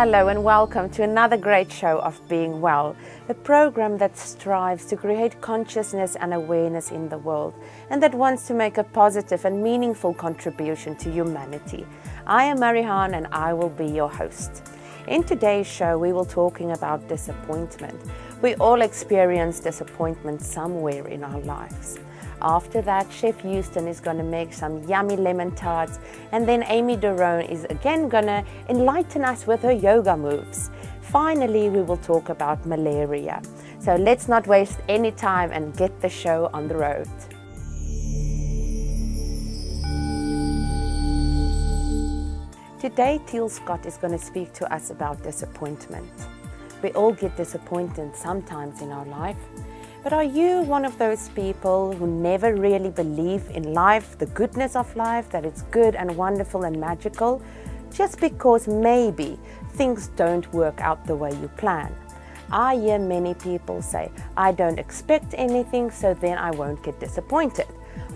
Hello and welcome to another great show of Being Well, a program that strives to create consciousness and awareness in the world and that wants to make a positive and meaningful contribution to humanity. I am Marihan and I will be your host. In today's show we will be talking about disappointment. We all experience disappointment somewhere in our lives. After that, Chef Houston is going to make some yummy lemon tarts, and then Amy Dorone is again going to enlighten us with her yoga moves. Finally, we will talk about malaria. So let's not waste any time and get the show on the road. Today, Teal Scott is going to speak to us about disappointment. We all get disappointed sometimes in our life. But are you one of those people who never really believe in life, the goodness of life, that it's good and wonderful and magical, just because maybe things don't work out the way you plan? I hear many people say, I don't expect anything, so then I won't get disappointed.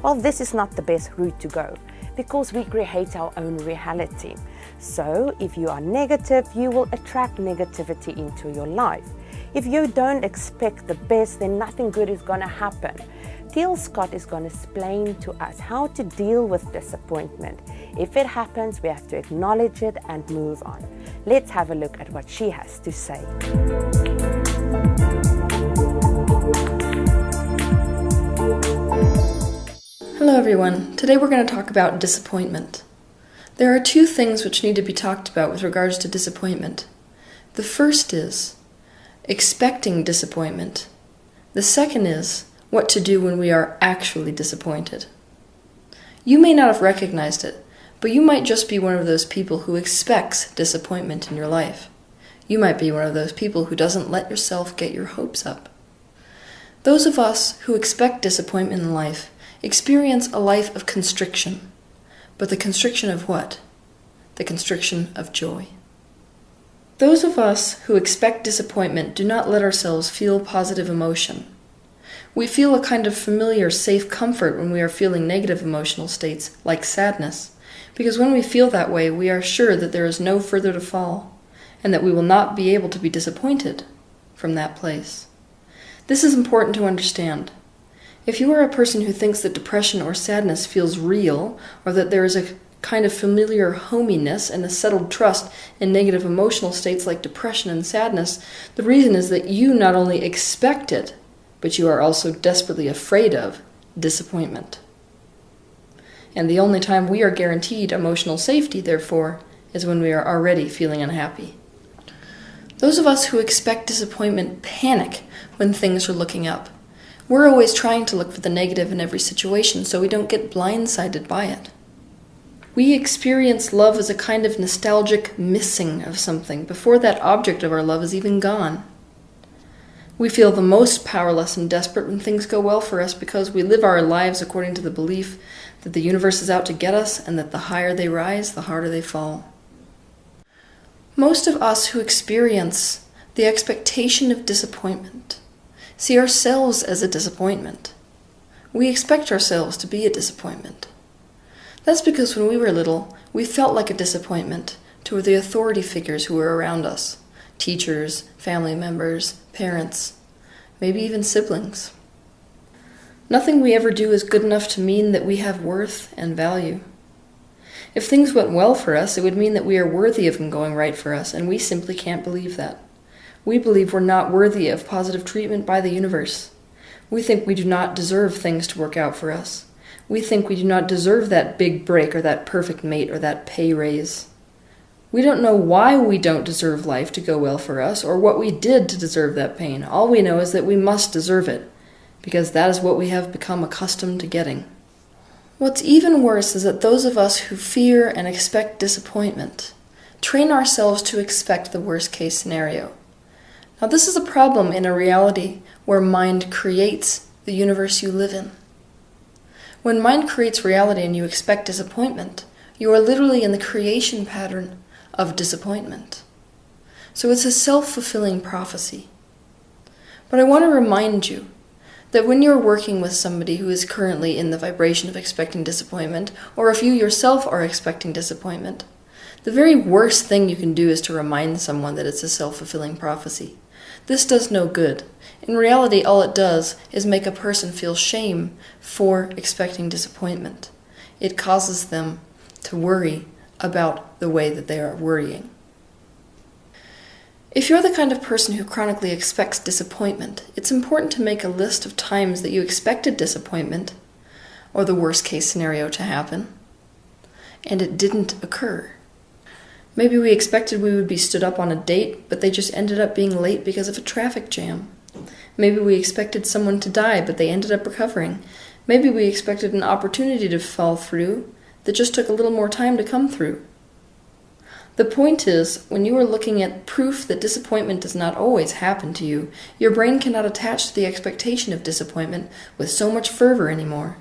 Well, this is not the best route to go, because we create our own reality. So if you are negative, you will attract negativity into your life. If you don't expect the best, then nothing good is going to happen. Teal Scott is going to explain to us how to deal with disappointment. If it happens, we have to acknowledge it and move on. Let's have a look at what she has to say. Hello everyone. Today we're going to talk about disappointment. There are two things which need to be talked about with regards to disappointment. The first is expecting disappointment. The second is what to do when we are actually disappointed. You may not have recognized it, but you might just be one of those people who expects disappointment in your life. You might be one of those people who doesn't let yourself get your hopes up. Those of us who expect disappointment in life experience a life of constriction. But the constriction of what? The constriction of joy. Those of us who expect disappointment do not let ourselves feel positive emotion. We feel a kind of familiar, safe comfort when we are feeling negative emotional states, like sadness, because when we feel that way, we are sure that there is no further to fall, and that we will not be able to be disappointed from that place. This is important to understand. If you are a person who thinks that depression or sadness feels real, or that there is a kind of familiar hominess and a settled trust in negative emotional states like depression and sadness, the reason is that you not only expect it, but you are also desperately afraid of disappointment. And the only time we are guaranteed emotional safety, therefore, is when we are already feeling unhappy. Those of us who expect disappointment panic when things are looking up. We're always trying to look for the negative in every situation so we don't get blindsided by it. We experience love as a kind of nostalgic missing of something before that object of our love is even gone. We feel the most powerless and desperate when things go well for us because we live our lives according to the belief that the universe is out to get us and that the higher they rise, the harder they fall. Most of us who experience the expectation of disappointment see ourselves as a disappointment. We expect ourselves to be a disappointment. That's because when we were little, we felt like a disappointment to the authority figures who were around us. Teachers, family members, parents, maybe even siblings. Nothing we ever do is good enough to mean that we have worth and value. If things went well for us, it would mean that we are worthy of them going right for us, and we simply can't believe that. We believe we're not worthy of positive treatment by the universe. We think we do not deserve things to work out for us. We think we do not deserve that big break or that perfect mate or that pay raise. We don't know why we don't deserve life to go well for us or what we did to deserve that pain. All we know is that we must deserve it, because that is what we have become accustomed to getting. What's even worse is that those of us who fear and expect disappointment train ourselves to expect the worst case scenario. Now this is a problem in a reality where mind creates the universe you live in. When mind creates reality and you expect disappointment, you are literally in the creation pattern of disappointment. So it's a self-fulfilling prophecy. But I want to remind you that when you're working with somebody who is currently in the vibration of expecting disappointment, or if you yourself are expecting disappointment, The very worst thing you can do is to remind someone that it's a self-fulfilling prophecy. This does no good. In reality, all it does is make a person feel shame for expecting disappointment. It causes them to worry about the way that they are worrying. If you're the kind of person who chronically expects disappointment, it's important to make a list of times that you expected disappointment, or the worst case scenario to happen, and it didn't occur. Maybe we expected we would be stood up on a date, but they just ended up being late because of a traffic jam. Maybe we expected someone to die, but they ended up recovering. Maybe we expected an opportunity to fall through that just took a little more time to come through. The point is, when you are looking at proof that disappointment does not always happen to you, your brain cannot attach to the expectation of disappointment with so much fervor anymore.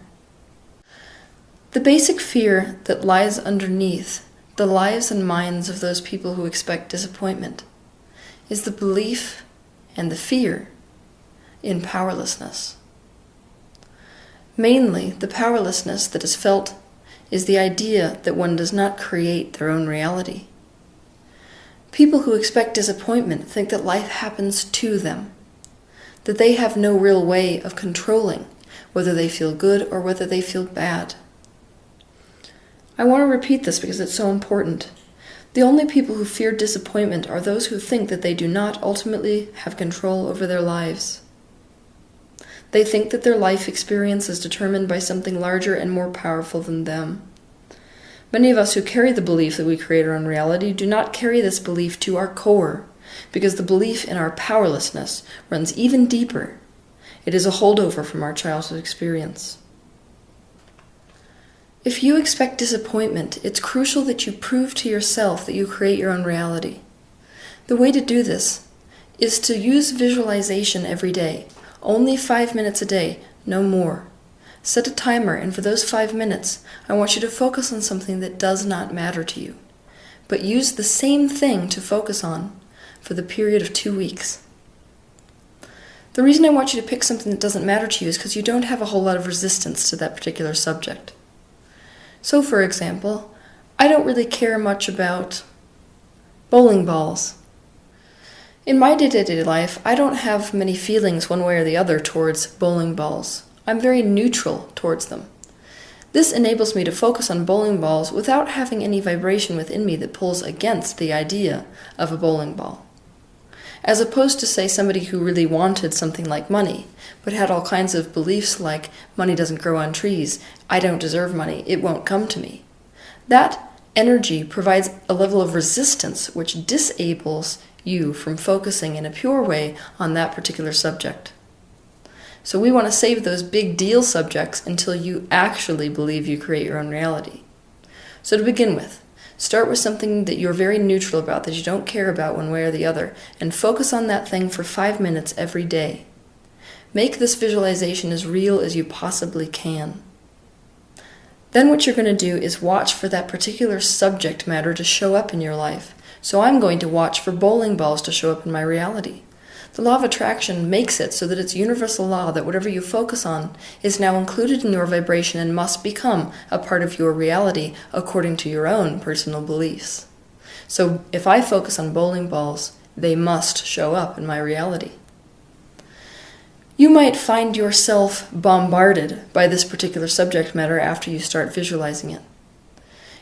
The basic fear that lies underneath the lives and minds of those people who expect disappointment is the belief and the fear in powerlessness. Mainly, the powerlessness that is felt is the idea that one does not create their own reality. People who expect disappointment think that life happens to them, that they have no real way of controlling whether they feel good or whether they feel bad. I want to repeat this because it's so important. The only people who fear disappointment are those who think that they do not ultimately have control over their lives. They think that their life experience is determined by something larger and more powerful than them. Many of us who carry the belief that we create our own reality do not carry this belief to our core, because the belief in our powerlessness runs even deeper. It is a holdover from our childhood experience. If you expect disappointment, it's crucial that you prove to yourself that you create your own reality. The way to do this is to use visualization every day. Only 5 minutes a day, no more. Set a timer, and for those 5 minutes, I want you to focus on something that does not matter to you. But use the same thing to focus on for the period of 2 weeks. The reason I want you to pick something that doesn't matter to you is because you don't have a whole lot of resistance to that particular subject. So, for example, I don't really care much about bowling balls. In my day-to-day life, I don't have many feelings one way or the other towards bowling balls. I'm very neutral towards them. This enables me to focus on bowling balls without having any vibration within me that pulls against the idea of a bowling ball. As opposed to, say, somebody who really wanted something like money, but had all kinds of beliefs like, money doesn't grow on trees, I don't deserve money, it won't come to me. That energy provides a level of resistance which disables you from focusing in a pure way on that particular subject. So we want to save those big deal subjects until you actually believe you create your own reality. So to begin with, start with something that you're very neutral about, that you don't care about one way or the other, and focus on that thing for 5 minutes every day. Make this visualization as real as you possibly can. Then what you're going to do is watch for that particular subject matter to show up in your life. So I'm going to watch for bowling balls to show up in my reality. The law of attraction makes it so that it's universal law that whatever you focus on is now included in your vibration and must become a part of your reality according to your own personal beliefs. So if I focus on bowling balls, they must show up in my reality. You might find yourself bombarded by this particular subject matter after you start visualizing it.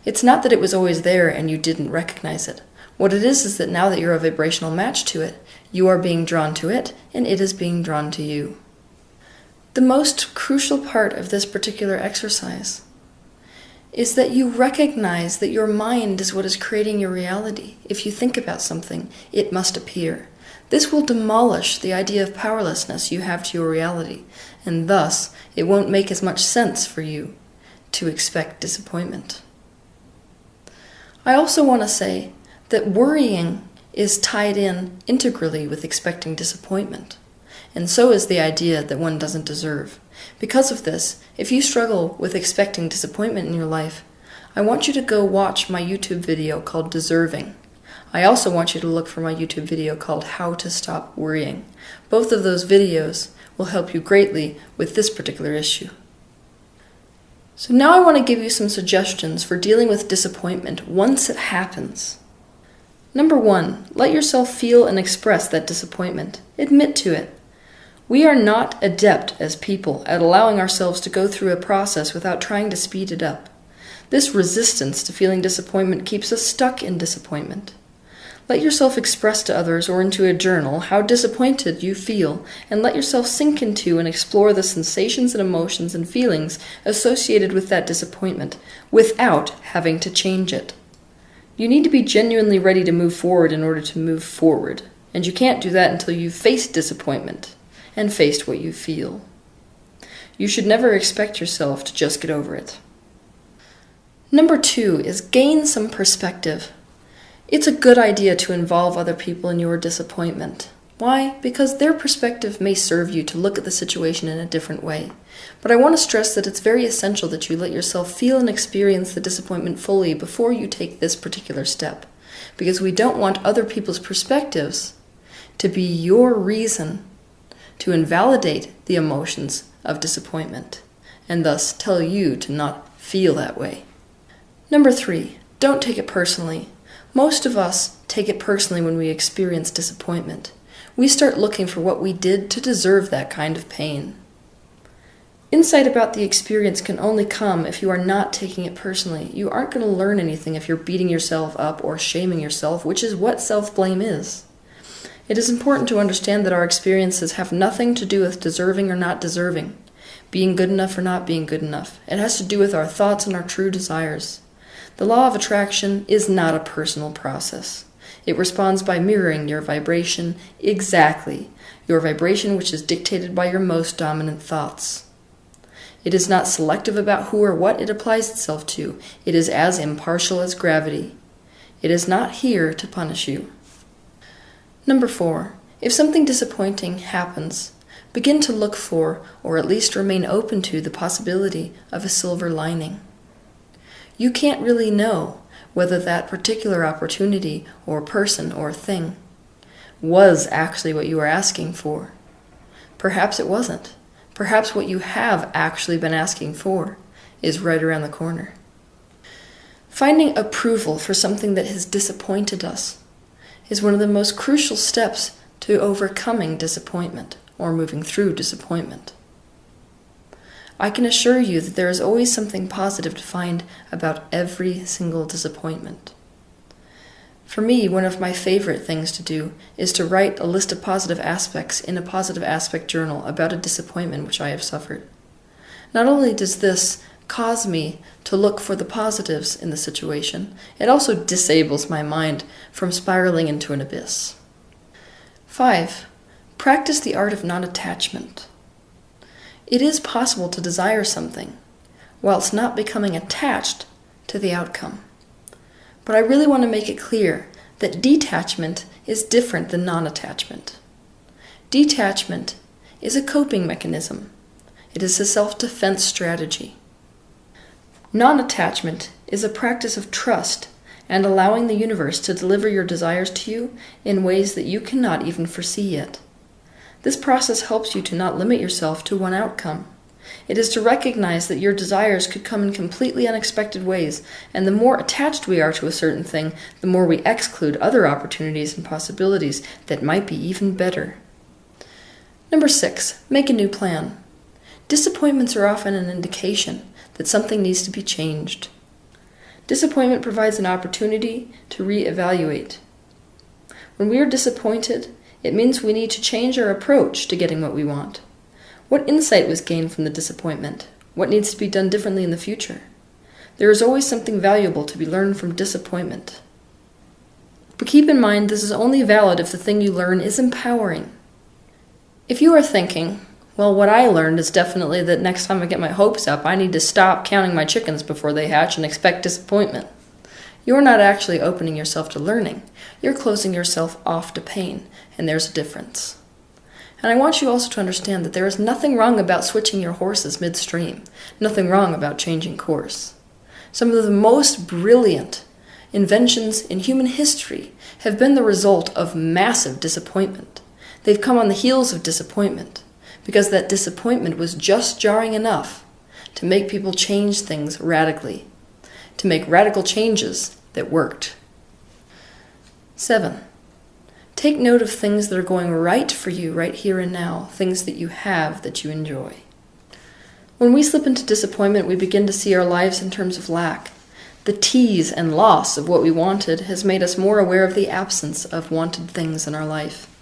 It's not that it was always there and you didn't recognize it. What it is that now that you're a vibrational match to it, you are being drawn to it, and it is being drawn to you. The most crucial part of this particular exercise is that you recognize that your mind is what is creating your reality. If you think about something, it must appear. This will demolish the idea of powerlessness you have to your reality, and thus it won't make as much sense for you to expect disappointment. I also want to say that worrying is tied in integrally with expecting disappointment, and so is the idea that one doesn't deserve. Because of this, if you struggle with expecting disappointment in your life, I want you to go watch my YouTube video called Deserving. I also want you to look for my YouTube video called How to Stop Worrying. Both of those videos will help you greatly with this particular issue. So now I want to give you some suggestions for dealing with disappointment once it happens. Number 1, let yourself feel and express that disappointment. Admit to it. We are not adept as people at allowing ourselves to go through a process without trying to speed it up. This resistance to feeling disappointment keeps us stuck in disappointment. Let yourself express to others or into a journal how disappointed you feel, and let yourself sink into and explore the sensations and emotions and feelings associated with that disappointment without having to change it. You need to be genuinely ready to move forward in order to move forward, and you can't do that until you've faced disappointment and faced what you feel. You should never expect yourself to just get over it. Number 2 is gain some perspective. It's a good idea to involve other people in your disappointment. Why? Because their perspective may serve you to look at the situation in a different way. But I want to stress that it's very essential that you let yourself feel and experience the disappointment fully before you take this particular step. Because we don't want other people's perspectives to be your reason to invalidate the emotions of disappointment, and thus tell you to not feel that way. Number 3, don't take it personally. Most of us take it personally when we experience disappointment. We start looking for what we did to deserve that kind of pain. Insight about the experience can only come if you are not taking it personally. You aren't going to learn anything if you're beating yourself up or shaming yourself, which is what self-blame is. It is important to understand that our experiences have nothing to do with deserving or not deserving, being good enough or not being good enough. It has to do with our thoughts and our true desires. The law of attraction is not a personal process. It responds by mirroring your vibration exactly, your vibration which is dictated by your most dominant thoughts. It is not selective about who or what it applies itself to. It is as impartial as gravity. It is not here to punish you. Number 4, if something disappointing happens, begin to look for, or at least remain open to, the possibility of a silver lining. You can't really know whether that particular opportunity or person or thing was actually what you were asking for. Perhaps it wasn't. Perhaps what you have actually been asking for is right around the corner. Finding approval for something that has disappointed us is one of the most crucial steps to overcoming disappointment or moving through disappointment. I can assure you that there is always something positive to find about every single disappointment. For me, one of my favorite things to do is to write a list of positive aspects in a positive aspect journal about a disappointment which I have suffered. Not only does this cause me to look for the positives in the situation, it also disables my mind from spiraling into an abyss. 5. Practice the art of non-attachment. It is possible to desire something whilst not becoming attached to the outcome. But I really want to make it clear that detachment is different than non-attachment. Detachment is a coping mechanism. It is a self-defense strategy. Non-attachment is a practice of trust and allowing the universe to deliver your desires to you in ways that you cannot even foresee yet. This process helps you to not limit yourself to one outcome. It is to recognize that your desires could come in completely unexpected ways, and the more attached we are to a certain thing, the more we exclude other opportunities and possibilities that might be even better. Number 6, make a new plan. Disappointments are often an indication that something needs to be changed. Disappointment provides an opportunity to reevaluate. When we are disappointed, it means we need to change our approach to getting what we want. What insight was gained from the disappointment? What needs to be done differently in the future? There is always something valuable to be learned from disappointment. But keep in mind, this is only valid if the thing you learn is empowering. If you are thinking, well, what I learned is definitely that next time I get my hopes up, I need to stop counting my chickens before they hatch and expect disappointment. You're not actually opening yourself to learning. You're closing yourself off to pain, and there's a difference. And I want you also to understand that there is nothing wrong about switching your horses midstream, nothing wrong about changing course. Some of the most brilliant inventions in human history have been the result of massive disappointment. They've come on the heels of disappointment, because that disappointment was just jarring enough to make people change things radically, to make radical changes that worked. 7. Take note of things that are going right for you right here and now, things that you have that you enjoy. When we slip into disappointment, we begin to see our lives in terms of lack. The tease and loss of what we wanted has made us more aware of the absence of wanted things in our life.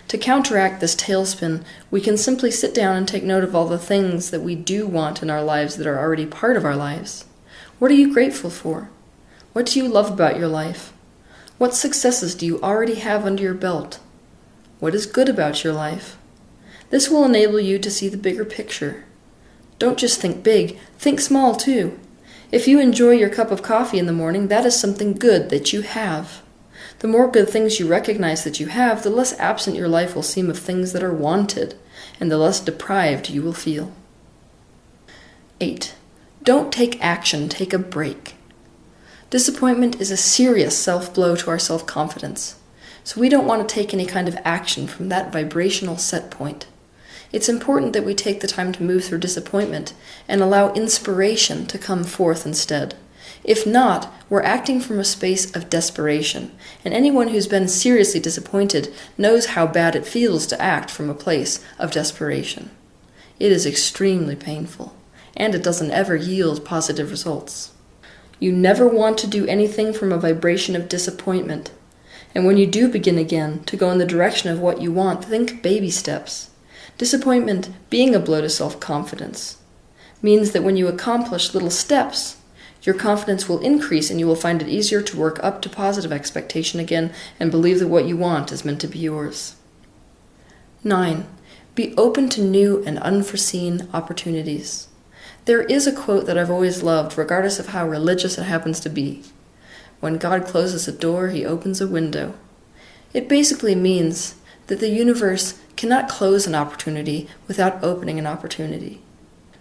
To counteract this tailspin, we can simply sit down and take note of all the things that we do want in our lives that are already part of our lives. What are you grateful for? What do you love about your life? What successes do you already have under your belt? What is good about your life? This will enable you to see the bigger picture. Don't just think big, think small too. If you enjoy your cup of coffee in the morning, that is something good that you have. The more good things you recognize that you have, the less absent your life will seem of things that are wanted, and the less deprived you will feel. 8. Don't take action, take a break. Disappointment is a serious self-blow to our self-confidence, so we don't want to take any kind of action from that vibrational set point. It's important that we take the time to move through disappointment and allow inspiration to come forth instead. If not, we're acting from a space of desperation, and anyone who's been seriously disappointed knows how bad it feels to act from a place of desperation. It is extremely painful, and it doesn't ever yield positive results. You never want to do anything from a vibration of disappointment. And when you do begin again to go in the direction of what you want, think baby steps. Disappointment, being a blow to self-confidence, means that when you accomplish little steps, your confidence will increase and you will find it easier to work up to positive expectation again and believe that what you want is meant to be yours. 9. Be open to new and unforeseen opportunities. There is a quote that I've always loved, regardless of how religious it happens to be. When God closes a door, he opens a window. It basically means that the universe cannot close an opportunity without opening an opportunity.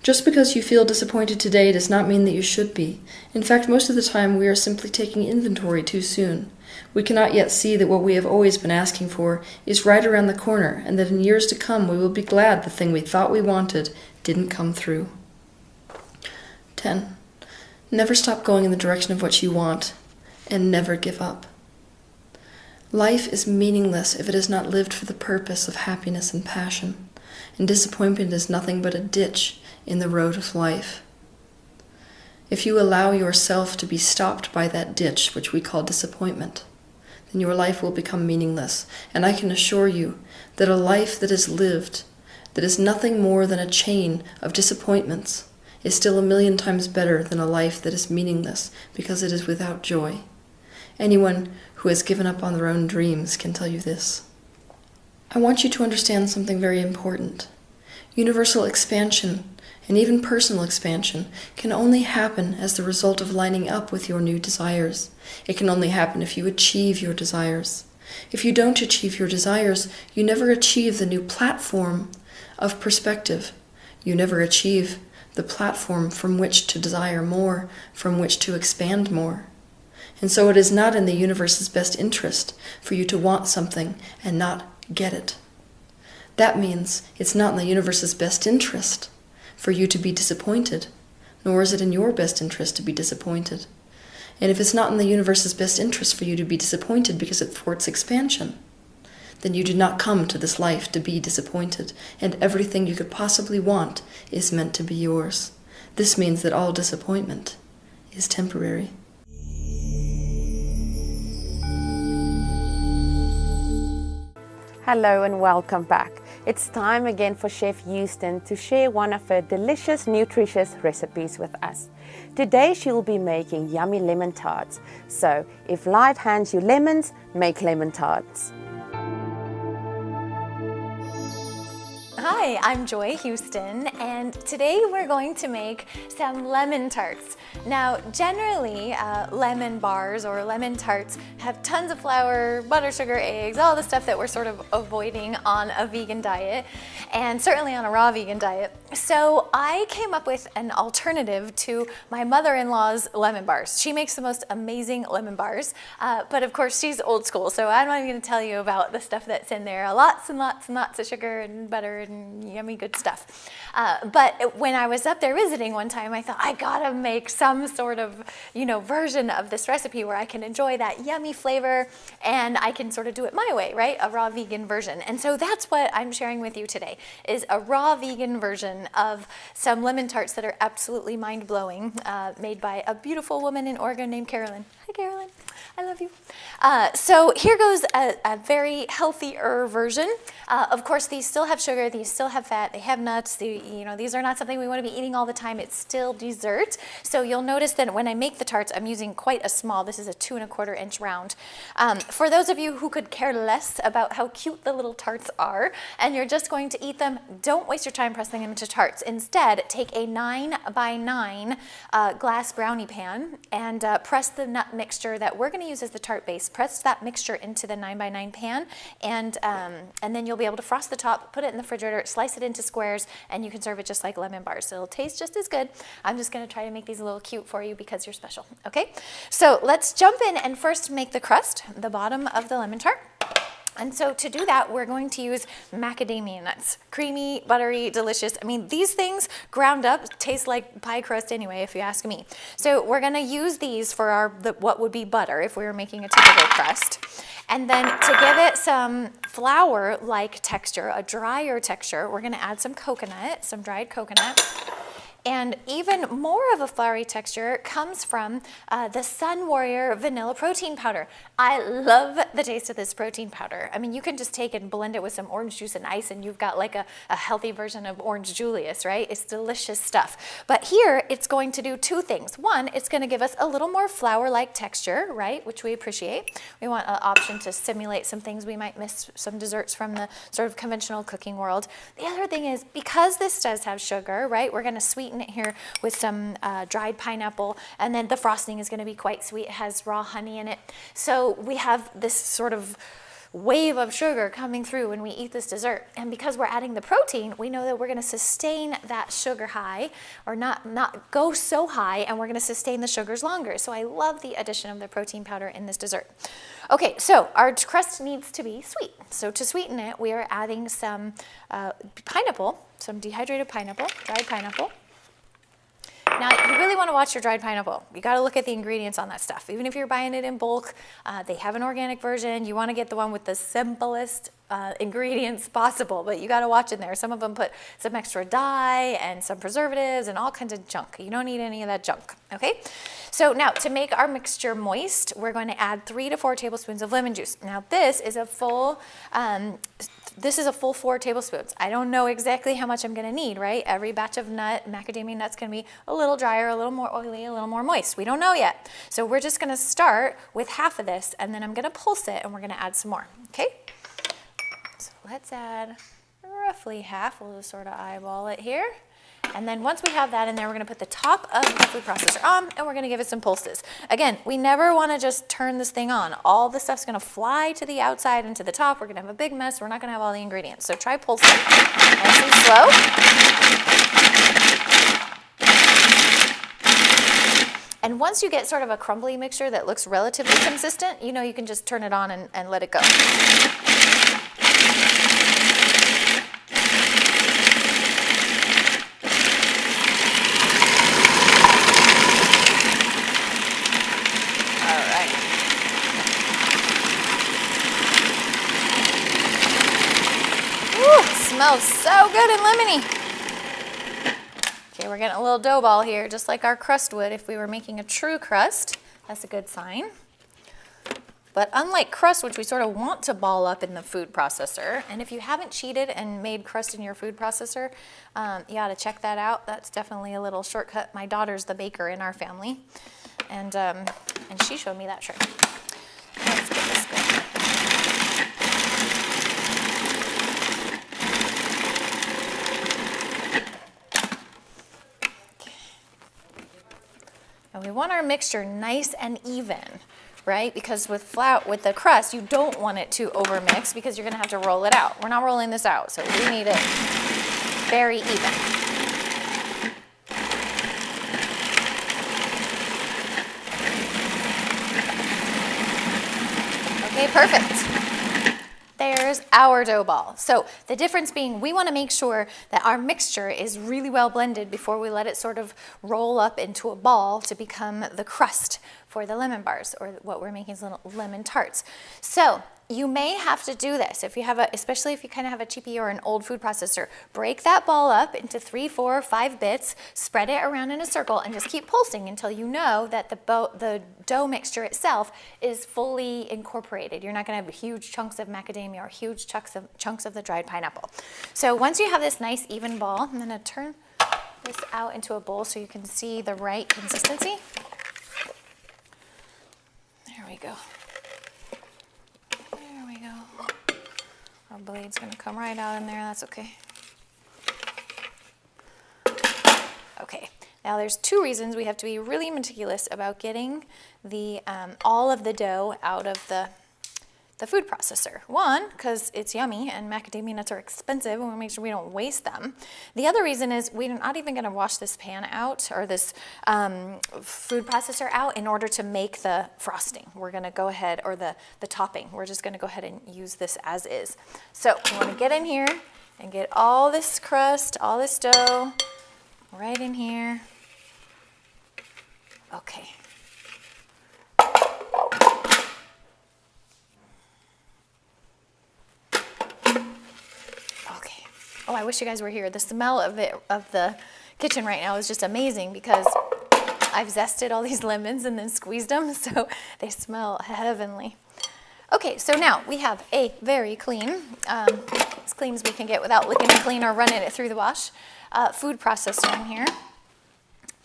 Just because you feel disappointed today does not mean that you should be. In fact, most of the time we are simply taking inventory too soon. We cannot yet see that what we have always been asking for is right around the corner, and that in years to come we will be glad the thing we thought we wanted didn't come through. 10. Never stop going in the direction of what you want, and never give up. Life is meaningless if it is not lived for the purpose of happiness and passion, and disappointment is nothing but a ditch in the road of life. If you allow yourself to be stopped by that ditch, which we call disappointment, then your life will become meaningless, and I can assure you that a life that is lived, that is nothing more than a chain of disappointments, is still 1,000,000 times better than a life that is meaningless because it is without joy. Anyone who has given up on their own dreams can tell you this. I want you to understand something very important. Universal expansion, and even personal expansion, can only happen as the result of lining up with your new desires. It can only happen if you achieve your desires. If you don't achieve your desires, you never achieve the new platform of perspective. You never achieve the platform from which to desire more, from which to expand more. And so it is not in the universe's best interest for you to want something and not get it. That means it's not in the universe's best interest for you to be disappointed, nor is it in your best interest to be disappointed. And if it's not in the universe's best interest for you to be disappointed because it thwarts expansion, then you did not come to this life to be disappointed, and everything you could possibly want is meant to be yours. This means that all disappointment is temporary. Hello and welcome back. It's time again for Chef Houston to share one of her delicious, nutritious recipes with us. Today she will be making yummy lemon tarts. So if life hands you lemons, make lemon tarts. Hi, I'm Joy Houston, and today we're going to make some lemon tarts. Now, generally, lemon bars or lemon tarts have tons of flour, butter, sugar, eggs, all the stuff that we're sort of avoiding on a vegan diet, and certainly on a raw vegan diet. So I came up with an alternative to my mother-in-law's lemon bars. She makes the most amazing lemon bars, but of course she's old school, so I'm not even going to tell you about the stuff that's in there. Lots and lots and lots of sugar and butter and yummy good stuff. But when I was up there visiting one time, I thought, I gotta make some sort of, version of this recipe where I can enjoy that yummy flavor and I can sort of do it my way, right? A raw vegan version. And so that's what I'm sharing with you today, is a raw vegan version of some lemon tarts that are absolutely mind-blowing, made by a beautiful woman in Oregon named Carolyn. Hi, Carolyn. I love you. So here goes a very healthier version. Of course, these still have sugar, these still have fat, they have nuts. These are not something we want to be eating all the time. It's still dessert. So you'll notice that when I make the tarts, I'm using quite a small, this is a 2 1/4 inch round. For those of you who could care less about how cute the little tarts are, and you're just going to eat them, don't waste your time pressing them into tarts. Instead, take a 9 by 9 glass brownie pan and press the nut mixture that we're going to use as the tart base. Press that mixture into the 9 by 9 pan, and then you'll be able to frost the top, put it in the refrigerator, slice it into squares, and you can serve it just like lemon bars. So it'll taste just as good. I'm just going to try to make these a little cute for you because you're special. Okay, so let's jump in and first make the crust, the bottom of the lemon tart. And so to do that, we're going to use macadamia nuts. Creamy, buttery, delicious. I mean, these things ground up taste like pie crust anyway, if you ask me. So we're going to use these for what would be butter if we were making a typical crust. And then to give it some flour-like texture, a drier texture, we're going to add some coconut, some dried coconut. And even more of a floury texture comes from the Sun Warrior vanilla protein powder. I love the taste of this protein powder. I mean, you can just take and blend it with some orange juice and ice and you've got like a healthy version of Orange Julius, right? It's delicious stuff. But here, it's going to do 2 things. One, it's going to give us a little more flour-like texture, right? Which we appreciate. We want an option to simulate some things we might miss, some desserts from the sort of conventional cooking world. The other thing is, because this does have sugar, right? We're going to sweeten it here with some dried pineapple, and then the frosting is going to be quite sweet. It has raw honey in it. So we have this sort of wave of sugar coming through when we eat this dessert. And because we're adding the protein, we know that we're going to sustain that sugar high, or not go so high, and we're going to sustain the sugars longer. So I love the addition of the protein powder in this dessert. Okay, so our crust needs to be sweet. So to sweeten it, we are adding some pineapple, some dehydrated pineapple, dried pineapple. Now, you really want to watch your dried pineapple. You got to look at the ingredients on that stuff. Even if you're buying it in bulk, they have an organic version. You want to get the one with the simplest ingredients possible, but you got to watch in there. Some of them put some extra dye and some preservatives and all kinds of junk. You don't need any of that junk, okay? So now, to make our mixture moist, we're going to add 3 to 4 tablespoons of lemon juice. Now, this is a full 4 tablespoons. I don't know exactly how much I'm going to need, right? Every batch of macadamia nuts can be a little drier, a little more oily, a little more moist. We don't know yet. So we're just going to start with half of this, and then I'm going to pulse it, and we're going to add some more, okay? So let's add roughly half. We'll just sort of eyeball it here. And then once we have that in there, we're going to put the top of the food processor on, and we're going to give it some pulses. Again, we never want to just turn this thing on. All the stuff's going to fly to the outside and to the top. We're going to have a big mess. We're not going to have all the ingredients. So try pulsing nice and slow. And once you get sort of a crumbly mixture that looks relatively consistent, you can just turn it on and let it go. Smells so good and lemony. Okay, we're getting a little dough ball here, just like our crust would if we were making a true crust. That's a good sign. But unlike crust, which we sort of want to ball up in the food processor, and if you haven't cheated and made crust in your food processor, you ought to check that out. That's definitely a little shortcut. My daughter's the baker in our family, and she showed me that trick. Let's get this going. And we want our mixture nice and even, right? Because with the crust, you don't want it to overmix because you're going to have to roll it out. We're not rolling this out, so we need it very even. Okay, perfect. there's our dough ball. So the difference being we want to make sure that our mixture is really well blended before we let it sort of roll up into a ball to become the crust for the lemon bars, or what we're making is little lemon tarts. So you may have to do this if you have especially if you kind of have a cheapie or an old food processor. Break that ball up into 3, 4, 5 bits, spread it around in a circle, and just keep pulsing until you know that the dough mixture itself is fully incorporated. You're not going to have huge chunks of macadamia or huge chunks of the dried pineapple. So once you have this nice even ball, I'm going to turn this out into a bowl so you can see the right consistency. There we go. There we go. Our blade's gonna come right out in there, that's okay. Okay, now there's 2 reasons we have to be really meticulous about getting the all of the dough out of the food processor. 1, because it's yummy and macadamia nuts are expensive and we want to make sure we don't waste them. The other reason is we're not even going to wash this pan out or this food processor out in order to make the frosting. We're going to go ahead, or the topping, we're just going to go ahead and use this as is. So we want to get in here and get all this crust, all this dough right in here. Okay. Oh, I wish you guys were here. The smell of the kitchen right now is just amazing because I've zested all these lemons and then squeezed them, so they smell heavenly. Okay, so now we have a very clean, as clean as we can get without licking it clean or running it through the wash, food processor in here.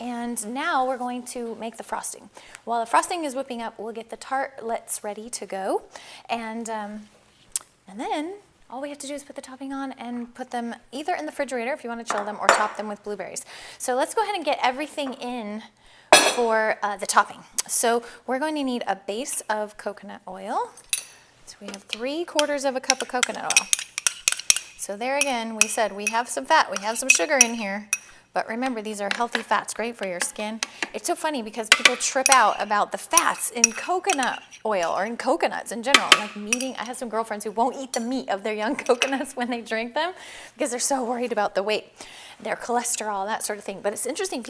And now we're going to make the frosting. While the frosting is whipping up, we'll get the tartlets ready to go, and then all we have to do is put the topping on and put them either in the refrigerator if you want to chill them, or top them with blueberries. So let's go ahead and get everything in for the topping. So we're going to need a base of coconut oil. So we have 3/4 cup of coconut oil. So there again, we said we have some fat, we have some sugar in here. But remember, these are healthy fats, great for your skin. It's so funny because people trip out about the fats in coconut oil or in coconuts in general. Like I have some girlfriends who won't eat the meat of their young coconuts when they drink them because they're so worried about the weight, their cholesterol, that sort of thing. But it's interesting,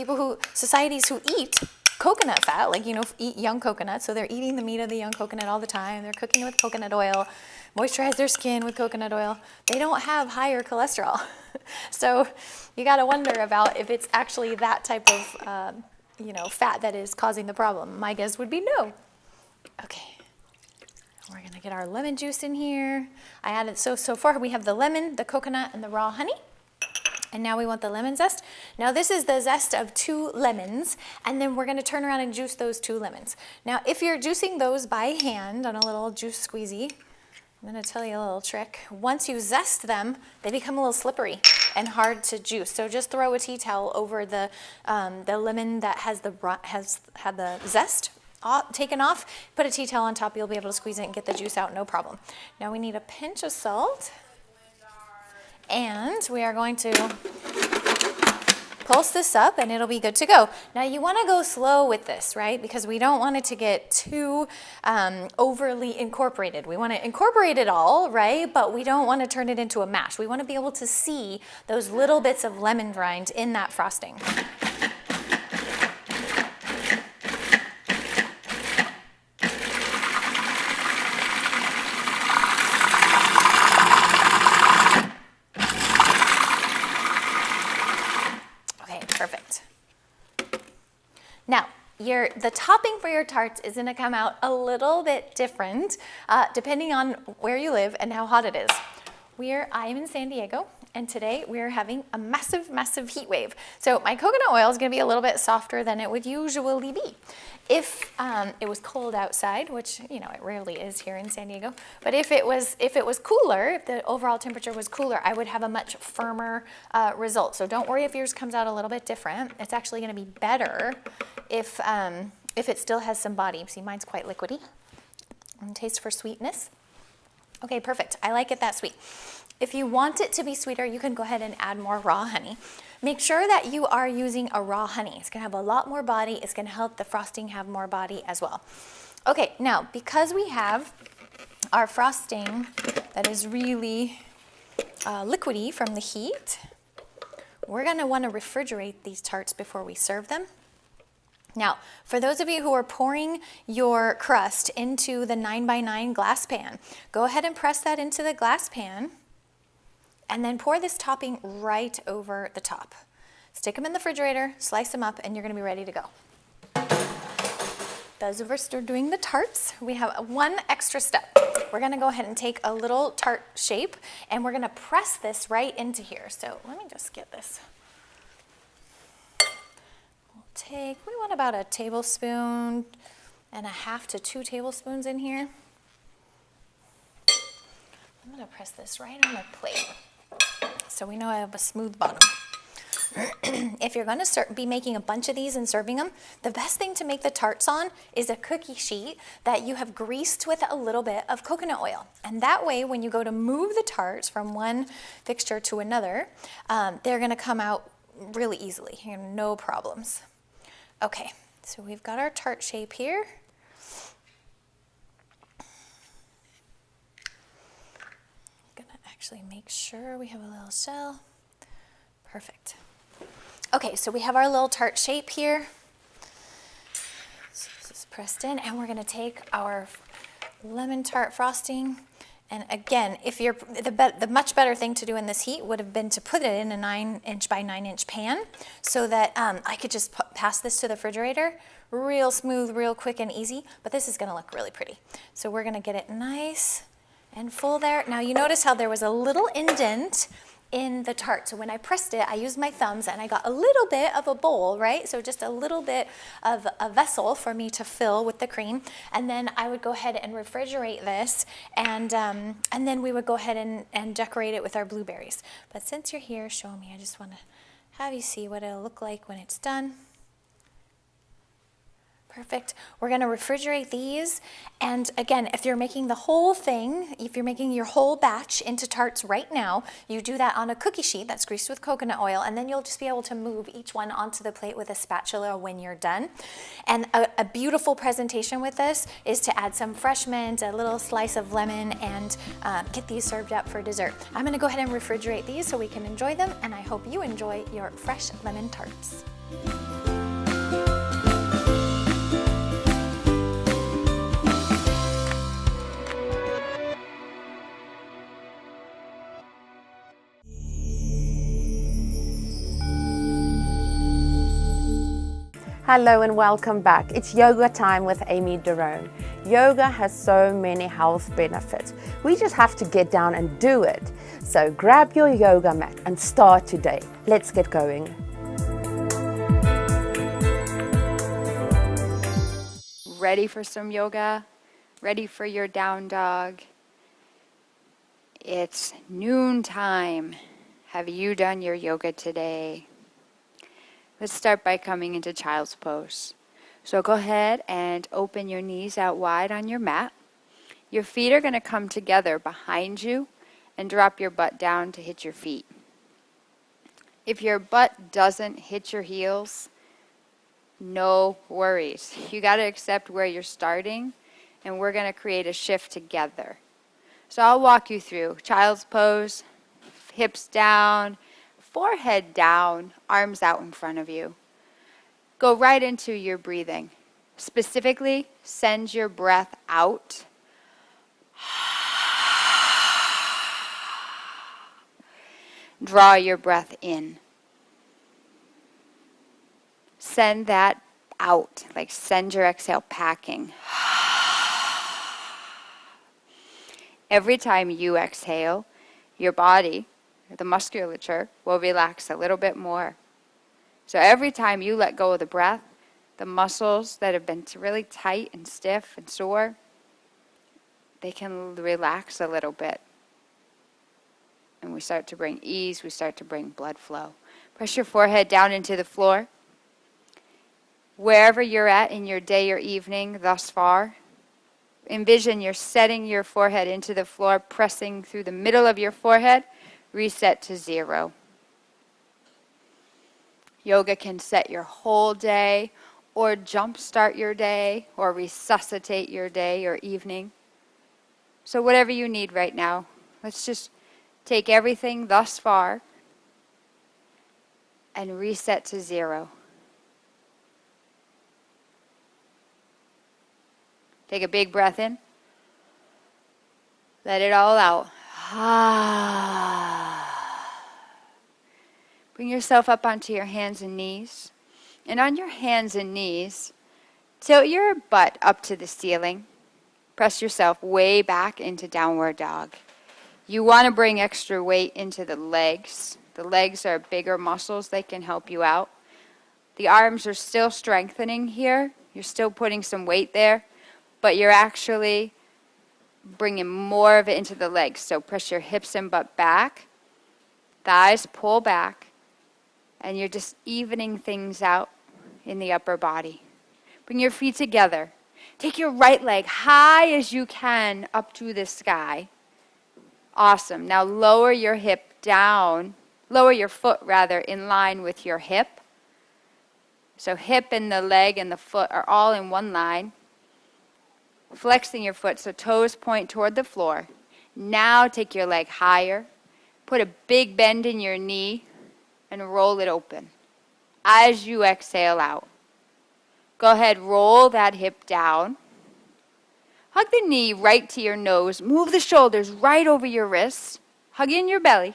societies who eat coconut fat, like, eat young coconuts, so they're eating the meat of the young coconut all the time, they're cooking with coconut oil, moisturize their skin with coconut oil, they don't have higher cholesterol. So you got to wonder about if it's actually that type of, fat that is causing the problem. My guess would be no. Okay, we're going to get our lemon juice in here. I added, so far we have the lemon, the coconut, and the raw honey. And now we want the lemon zest. Now this is the zest of 2 lemons, and then we're going to turn around and juice those 2 lemons. Now if you're juicing those by hand on a little juice squeezy, I'm going to tell you a little trick. Once you zest them, they become a little slippery and hard to juice. So just throw a tea towel over the lemon that has had the zest taken off. Put a tea towel on top. You'll be able to squeeze it and get the juice out, no problem. Now we need a pinch of salt. And we are going to pulse this up and it'll be good to go. Now you want to go slow with this, right? Because we don't want it to get too overly incorporated. We want to incorporate it all, right? But we don't want to turn it into a mash. We want to be able to see those little bits of lemon rind in that frosting. Perfect. Now, the topping for your tarts is going to come out a little bit different depending on where you live and how hot it is. I am in San Diego, and today we're having a massive, massive heat wave. So my coconut oil is going to be a little bit softer than it would usually be. If it was cold outside, which it rarely is here in San Diego, but if it was cooler, if the overall temperature was cooler, I would have a much firmer result. So don't worry if yours comes out a little bit different. It's actually going to be better if it still has some body. See, mine's quite liquidy. And taste for sweetness. Okay, perfect. I like it that sweet. If you want it to be sweeter, you can go ahead and add more raw honey. Make sure that you are using a raw honey. It's going to have a lot more body. It's going to help the frosting have more body as well. Okay, now because we have our frosting that is really liquidy from the heat. We're going to want to refrigerate these tarts before we serve them. Now, for those of you who are pouring your crust into the 9x9 glass pan, go ahead and press that into the glass pan and then pour this topping right over the top. Stick them in the refrigerator, slice them up, and you're going to be ready to go. Those of us who are doing the tarts, we have one extra step. We're going to go ahead and take a little tart shape, and we're going to press this right into here. So let me just get this. We want about a tablespoon and a half to 2 tablespoons in here. I'm going to press this right on my plate so we know I have a smooth bottom. If you're going to be making a bunch of these and serving them, the best thing to make the tarts on is a cookie sheet that you have greased with a little bit of coconut oil. And that way, when you go to move the tarts from one fixture to another, they're going to come out really easily, no problems. Okay, so we've got our tart shape here. I'm gonna actually make sure we have a little shell. Perfect. Okay, so we have our little tart shape here. So this is pressed in, and we're gonna take our lemon tart frosting. And again, if you're the much better thing to do in this heat would have been to put it in a 9-inch by 9-inch pan, so that I could just pass this to the refrigerator, real smooth, real quick and easy. But this is going to look really pretty. So we're going to get it nice and full there. Now you notice how there was a little indent in the tart. So when I pressed it, I used my thumbs and I got a little bit of a bowl, right? So just a little bit of a vessel for me to fill with the cream. And then I would go ahead and refrigerate this, and then we would go ahead and decorate it with our blueberries. But since you're here, show me. I just want to have you see what it'll look like when it's done. Perfect. We're going to refrigerate these. And again, if you're making the whole thing, if you're making your whole batch into tarts right now, you do that on a cookie sheet that's greased with coconut oil, and then you'll just be able to move each one onto the plate with a spatula when you're done. And a beautiful presentation with this is to add some fresh mint, a little slice of lemon, and get these served up for dessert. I'm going to go ahead and refrigerate these so we can enjoy them, and I hope you enjoy your fresh lemon tarts. Hello and welcome back. It's yoga time with Amy Derone. Yoga has so many health benefits. We just have to get down and do it. So grab your yoga mat and start today. Let's get going. Ready for some yoga? Ready for your down dog? It's noontime. Have you done your yoga today? Let's start by coming into child's pose. So go ahead and open your knees out wide on your mat. Your feet are going to come together behind you and drop your butt down to hit your feet. If your butt doesn't hit your heels, no worries. You got to accept where you're starting, and we're going to create a shift together. So I'll walk you through child's pose, hips down, forehead down, arms out in front of you. Go right into your breathing. Specifically, send your breath out. Draw your breath in. Send that out, like send your exhale packing. Every time you exhale, your body, the musculature, will relax a little bit more. So every time you let go of the breath, the muscles that have been really tight and stiff and sore, they can relax a little bit. And we start to bring ease, we start to bring blood flow. Press your forehead down into the floor. Wherever you're at in your day or evening thus far, envision you're setting your forehead into the floor, pressing through the middle of your forehead, reset to 0. Yoga can set your whole day, or jumpstart your day, or resuscitate your day or evening. So whatever you need right now, Let's just take everything thus far and reset to 0. Take a big breath in. Let it all out. Bring yourself up onto your hands and knees. And on your hands and knees, tilt your butt up to the ceiling. Press yourself way back into downward dog. You want to bring extra weight into the legs. The legs are bigger muscles. They can help you out. The arms are still strengthening here. You're still putting some weight there, but you're actually bringing more of it into the legs. So press your hips and butt back. Thighs pull back. And you're just evening things out in the upper body. Bring your feet together. Take your right leg high as you can up to the sky. Awesome. Now lower your hip down. Lower your foot rather in line with your hip. So hip and the leg and the foot are all in one line. Flexing your foot so toes point toward the floor. Now take your leg higher. Put a big bend in your knee and roll it open as you exhale out. Go ahead, roll that hip down. Hug the knee right to your nose. Move the shoulders right over your wrists. Hug in your belly.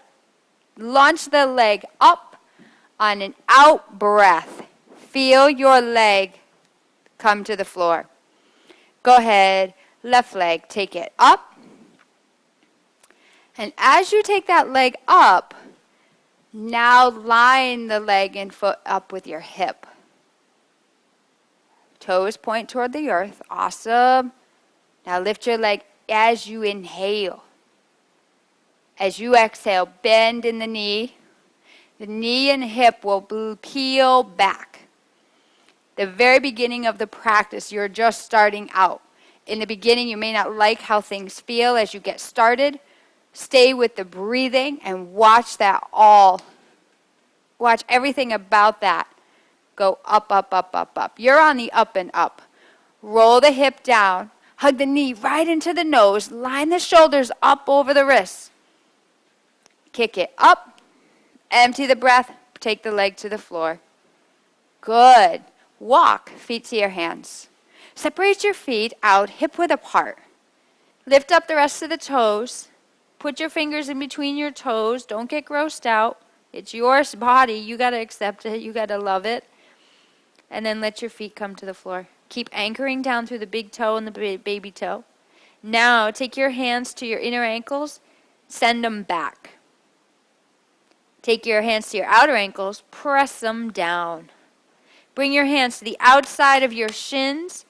Launch the leg up on an out breath. Feel your leg come to the floor. Go ahead, left leg, take it up. And as you take that leg up, now line the leg and foot up with your hip. Toes point toward the earth. Awesome. Now lift your leg as you inhale. As you exhale, bend in the knee. The knee and hip will peel back. The very beginning of the practice, you're just starting out. In the beginning, you may not like how things feel as you get started. Stay with the breathing and watch that all. Watch everything about that go up, up, up, up, up. You're on the up and up. Roll the hip down. Hug the knee right into the nose. Line the shoulders up over the wrists. Kick it up. Empty the breath. Take the leg to the floor. Good. Walk, feet to your hands. Separate your feet out, hip width apart. Lift up the rest of the toes. Put your fingers in between your toes. Don't get grossed out. It's your body. You got to accept it. You got to love it. And then let your feet come to the floor. Keep anchoring down through the big toe and the baby toe. Now take your hands to your inner ankles. Send them back. Take your hands to your outer ankles. Press them down. Bring your hands to the outside of your shins.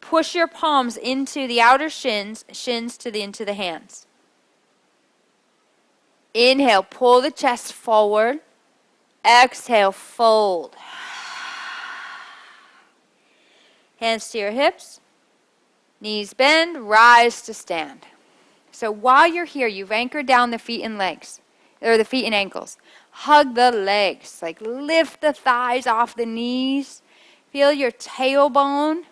Push your palms into the outer shins into the hands. Inhale, pull the chest forward. Exhale, fold. Hands to your hips. Knees bend, rise to stand. So while you're here, you've anchored down the feet and legs, or the feet and ankles. Hug the legs, like lift the thighs off the knees. Feel your tailbone,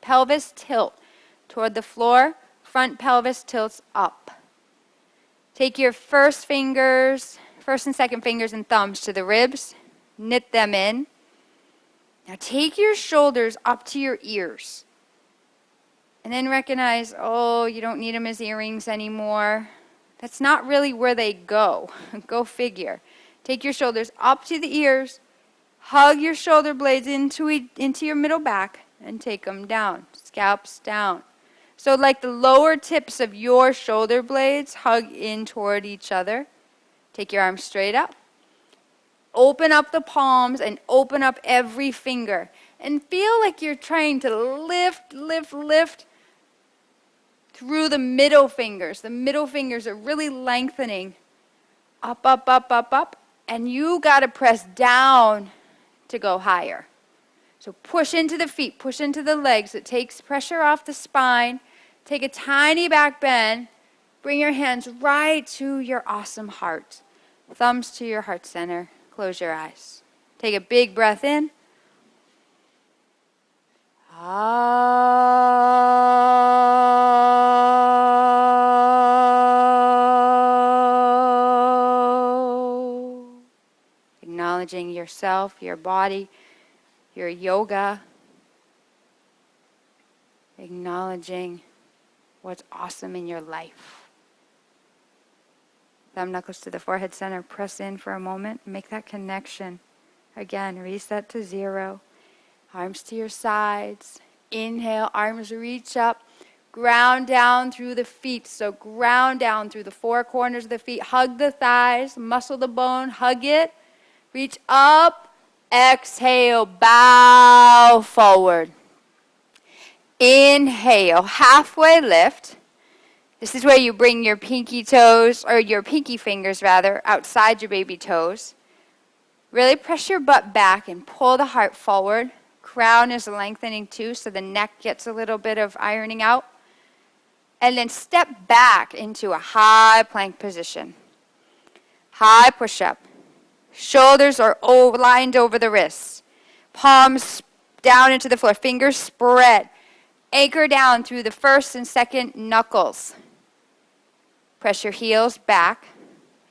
pelvis tilt toward the floor. Front pelvis tilts up. Take your first and second fingers and thumbs to the ribs. Knit them in. Now take your shoulders up to your ears. And then recognize, you don't need them as earrings anymore. That's not really where they go. Go figure. Take your shoulders up to the ears. Hug your shoulder blades into your middle back and take them down. Scalps down. So like the lower tips of your shoulder blades hug in toward each other. Take your arms straight up. Open up the palms and open up every finger. And feel like you're trying to lift through the middle fingers. The middle fingers are really lengthening. Up, up, up, up, up. And you got to press down to go higher. So push into the feet, push into the legs. It takes pressure off the spine. Take a tiny back bend. Bring your hands right to your awesome heart. Thumbs to your heart center. Close your eyes. Take a big breath in. acknowledging yourself, your body, your yoga, acknowledging what's awesome in your life. Thumb knuckles to the forehead center. Press in for a moment. Make that connection. Again, reset to 0. Arms to your sides. Inhale, arms reach up. Ground down through the feet. So ground down through the 4 corners of the feet. Hug the thighs. Muscle the bone. Hug it. Reach up. Exhale. Bow forward. Inhale. Halfway lift. This is where you bring your pinky toes, or your pinky fingers rather, outside your baby toes. Really press your butt back and pull the heart forward. Crown is lengthening too, so the neck gets a little bit of ironing out. And then step back into a high plank position. High push-up. Shoulders are lined over the wrists. Palms down into the floor. Fingers spread. Anchor down through the first and second knuckles. Press your heels back.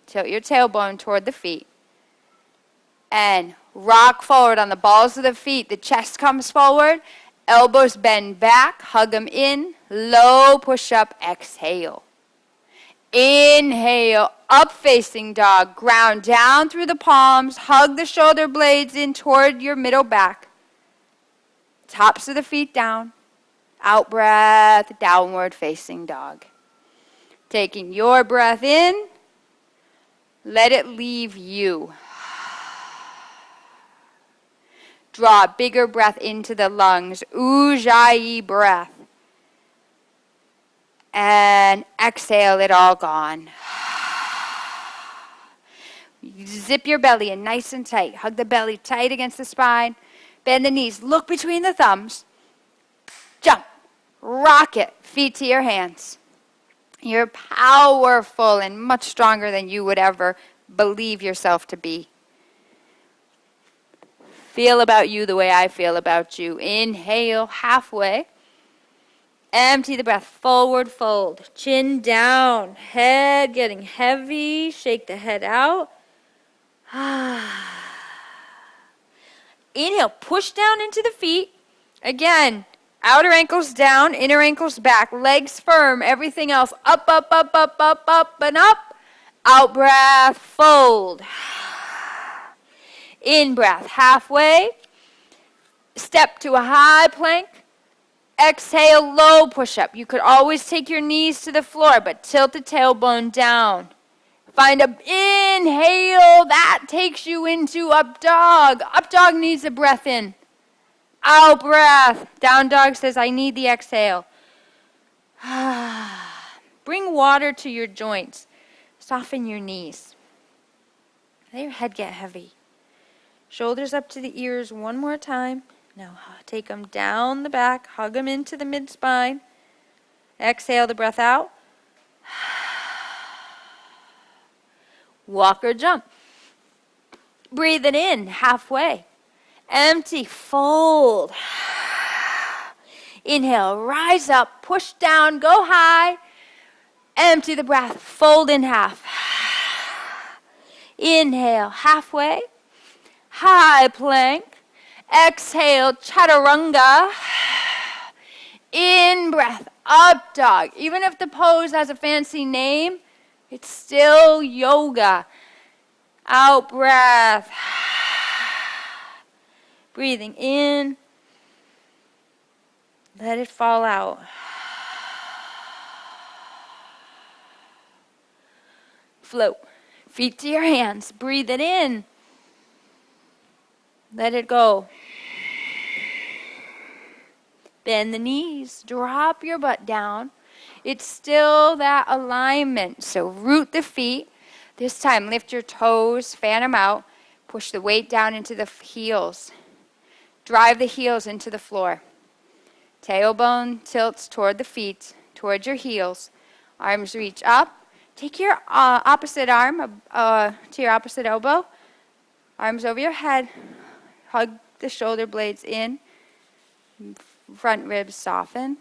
Tilt your tailbone toward the feet. And rock forward on the balls of the feet. The chest comes forward. Elbows bend back. Hug them in. Low push-up. Exhale. Inhale. Up facing dog. Ground down through the palms. Hug the shoulder blades in toward your middle back. Tops of the feet down. Out breath. Downward facing dog. Taking your breath in, let it leave you. Draw a bigger breath into the lungs, Ujjayi breath. And exhale it all gone. Zip your belly in nice and tight. Hug the belly tight against the spine. Bend the knees, look between the thumbs. Jump, rock it, feet to your hands. You're powerful and much stronger than you would ever believe yourself to be. Feel about you the way I feel about you. Inhale halfway. Empty the breath. Forward fold. Chin down. Head getting heavy. Shake the head out. Inhale. Push down into the feet. Again. Outer ankles down, inner ankles back, legs firm, everything else up, up, up, up, up, up, and up. Out breath, fold. In breath, halfway. Step to a high plank. Exhale, low push-up. You could always take your knees to the floor, but tilt the tailbone down. Find a inhale, that takes you into up dog. Up dog needs a breath in. Out breath. Down dog says, I need the exhale. Bring water to your joints. Soften your knees. Let your head get heavy. Shoulders up to the ears one more time. Now take them down the back. Hug them into the mid-spine. Exhale the breath out. Walk or jump. Breathe it in halfway. Empty, fold. Inhale, rise up, push down, go high. Empty the breath, fold in half. Inhale, halfway. High plank. Exhale, chaturanga. In breath, up dog. Even if the pose has a fancy name, it's still yoga. Out breath. Breathing in. Let it fall out. Float. Feet to your hands. Breathe it in. Let it go. Bend the knees. Drop your butt down. It's still that alignment. So root the feet. This time lift your toes. Fan them out. Push the weight down into the heels. Drive the heels into the floor. Tailbone tilts toward the feet, toward your heels. Arms reach up. Take your opposite arm to your opposite elbow. Arms over your head. Hug the shoulder blades in. Front ribs soften.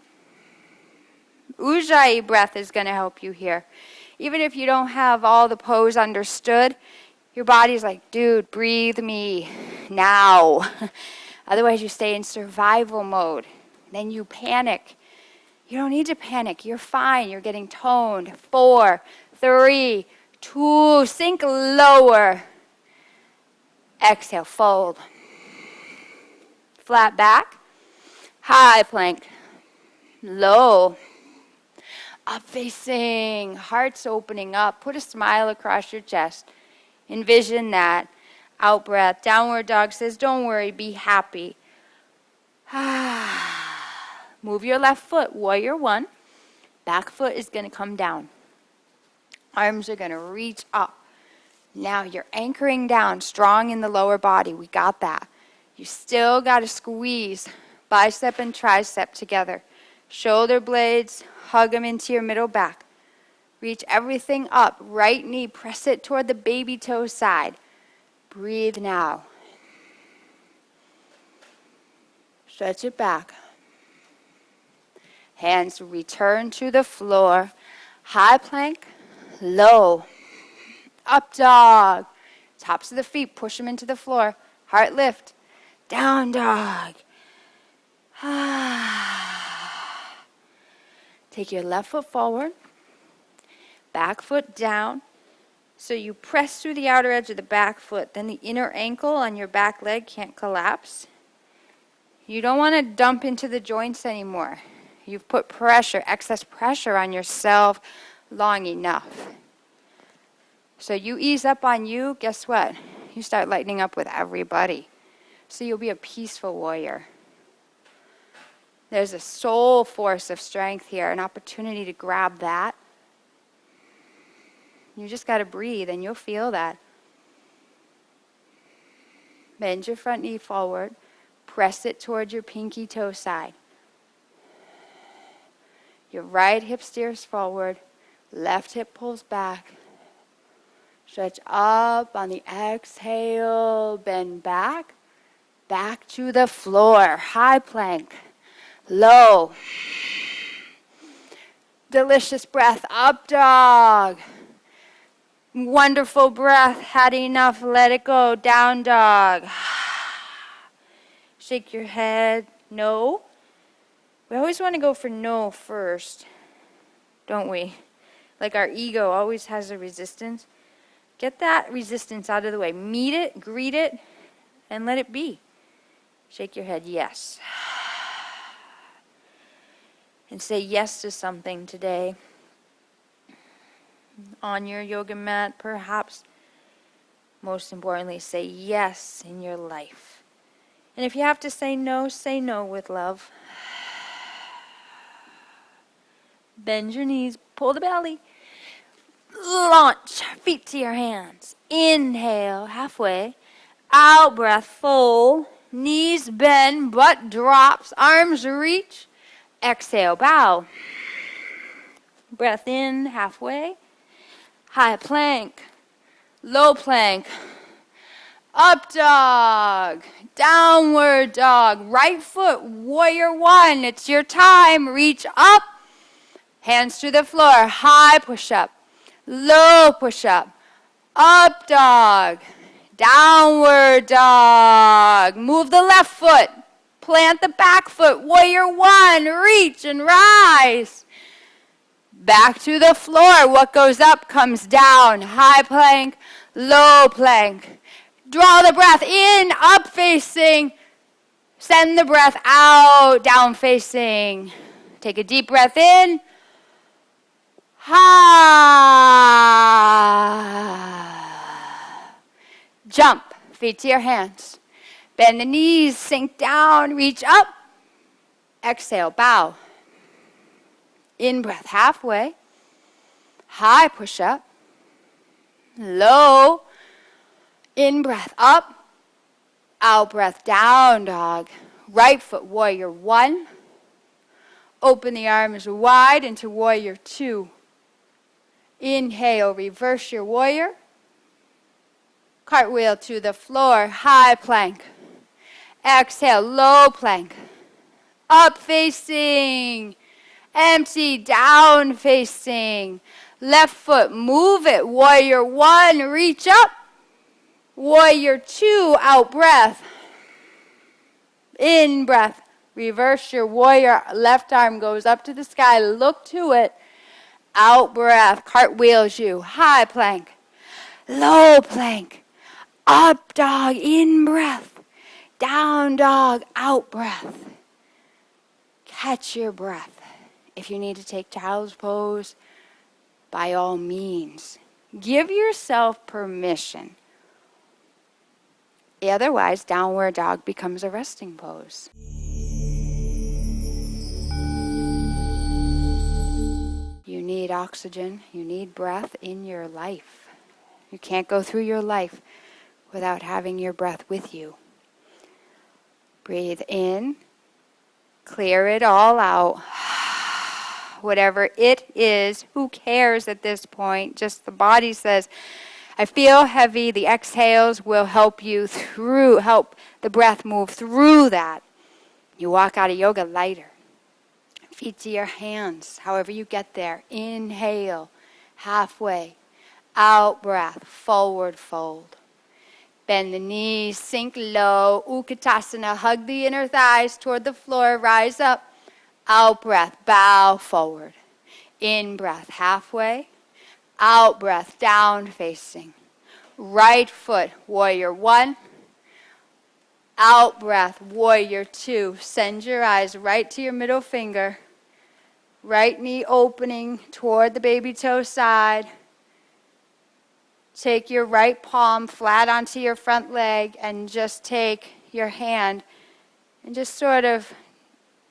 Ujjayi breath is going to help you here. Even if you don't have all the pose understood, Your body's like, dude, breathe me now. Otherwise you stay in survival mode. Then you panic. You don't need to panic. You're fine. You're getting toned. 4, 3, 2, sink lower. Exhale, fold. Flat back. High plank. Low. Up facing. Heart's opening up. Put a smile across your chest. Envision that. Out breath. Downward dog says, don't worry, be happy. Move your left foot, warrior 1. Back foot is going to come down. Arms are going to reach up. Now you're anchoring down, strong in the lower body. We got that. You still got to squeeze bicep and tricep together. Shoulder blades, hug them into your middle back. Reach everything up. Right knee, press it toward the baby toe side. Breathe now. Stretch it back. Hands return to the floor. High plank, low. Up dog. Tops of the feet, push them into the floor. Heart lift. Down dog. Take your left foot forward. Back foot down. So you press through the outer edge of the back foot. Then the inner ankle on your back leg can't collapse. You don't want to dump into the joints anymore. You've put pressure, excess pressure on yourself long enough. So you ease up on you, guess what? You start lightening up with everybody. So you'll be a peaceful warrior. There's a soul force of strength here, an opportunity to grab that. You just got to breathe and you'll feel that. Bend your front knee forward. Press it towards your pinky toe side. Your right hip steers forward. Left hip pulls back. Stretch up on the exhale. Bend back. Back to the floor. High plank. Low. Delicious breath. Up dog. Wonderful breath. Had enough. Let it go. Down dog. Shake your head. No. We always want to go for no first, don't we? Like our ego always has a resistance. Get that resistance out of the way. Meet it, greet it, and let it be. Shake your head, yes. And say yes to something today. On your yoga mat, perhaps. Most importantly, say yes in your life. And if you have to say no with love. Bend your knees, pull the belly. Launch, feet to your hands. Inhale, halfway. Out breath, full. Knees bend, butt drops, arms reach. Exhale, bow. Breath in, halfway. High plank, low plank. Up dog, downward dog, right foot, warrior 1. It's your time. Reach up, hands to the floor, high push up, low push up, up dog, downward dog. Move the left foot, plant the back foot, warrior 1, reach and rise. Back to the floor. What goes up comes down. High plank, low plank. Draw the breath in, up facing. Send the breath out, down facing. Take a deep breath in. Jump, feet to your hands. Bend the knees, sink down, reach up. Exhale, bow. In breath, halfway. High push up. Low. In breath, up. Out breath, down dog. Right foot, warrior 1. Open the arms wide into warrior 2. Inhale, reverse your warrior. Cartwheel to the floor, high plank. Exhale, low plank. Up facing. Empty, down facing. Left foot, move it. Warrior 1, reach up. Warrior 2, out breath. In breath. Reverse your warrior. Left arm goes up to the sky. Look to it. Out breath. Cartwheels you. High plank. Low plank. Up dog. In breath. Down dog. Out breath. Catch your breath. If you need to take child's pose, by all means, give yourself permission. Otherwise, downward dog becomes a resting pose. You need oxygen, you need breath in your life. You can't go through your life without having your breath with you. Breathe in, clear it all out. Whatever it is, who cares at this point? Just the body says, I feel heavy. The exhales will help you help the breath move through that. You walk out of yoga lighter. Feet to your hands, however you get there. Inhale, halfway. Out breath, forward fold. Bend the knees, sink low. Utkatasana, hug the inner thighs toward the floor. Rise up. Out breath, bow forward. In breath, halfway. Out breath, down facing. Right foot, warrior 1. Out breath, warrior 2. Send your eyes right to your middle finger. Right knee opening toward the baby toe side. Take your right palm flat onto your front leg and just take your hand and just sort of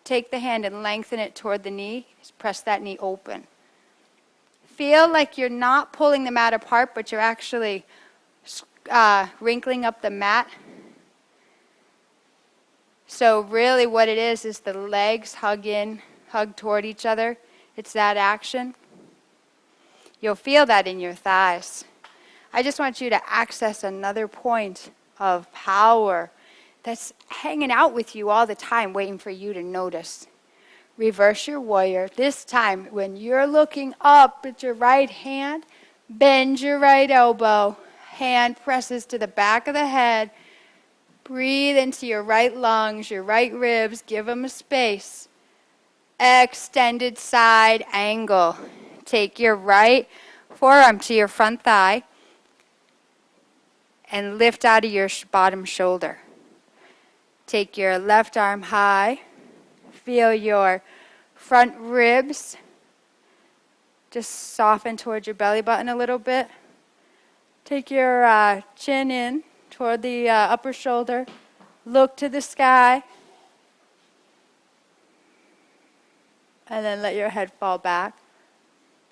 take the hand and lengthen it toward the knee. Just press that knee open. Feel like you're not pulling the mat apart, but you're actually wrinkling up the mat. So really what it is the legs hug toward each other. It's that action. You'll feel that in your thighs. I just want you to access another point of power that's hanging out with you all the time, waiting for you to notice. Reverse your warrior. This time, when you're looking up at your right hand, bend your right elbow. Hand presses to the back of the head. Breathe into your right lungs, your right ribs. Give them a space. Extended side angle. Take your right forearm to your front thigh and lift out of your bottom shoulder. Take your left arm high. Feel your front ribs just soften towards your belly button a little bit. Take your chin in toward the upper shoulder. Look to the sky. And then let your head fall back.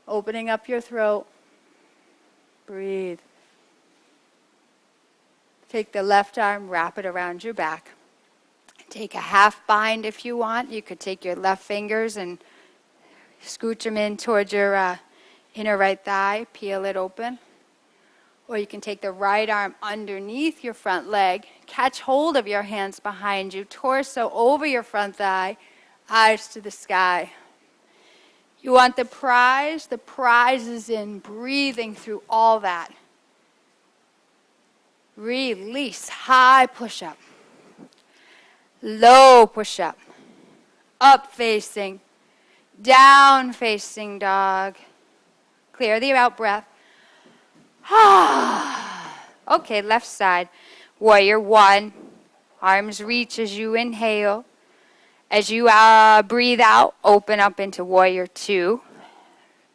Opening up your throat. Breathe. Take the left arm, wrap it around your back. Take a half bind if you want. You could take your left fingers and scooch them in towards your inner right thigh. Peel it open. Or you can take the right arm underneath your front leg. Catch hold of your hands behind you. Torso over your front thigh. Eyes to the sky. You want the prize? The prize is in breathing through all that. Release. High push-up. Low push-up. Up facing. Down facing dog. Clear the out breath. Okay, left side. Warrior 1. Arms reach as you inhale. As you breathe out, open up into warrior 2.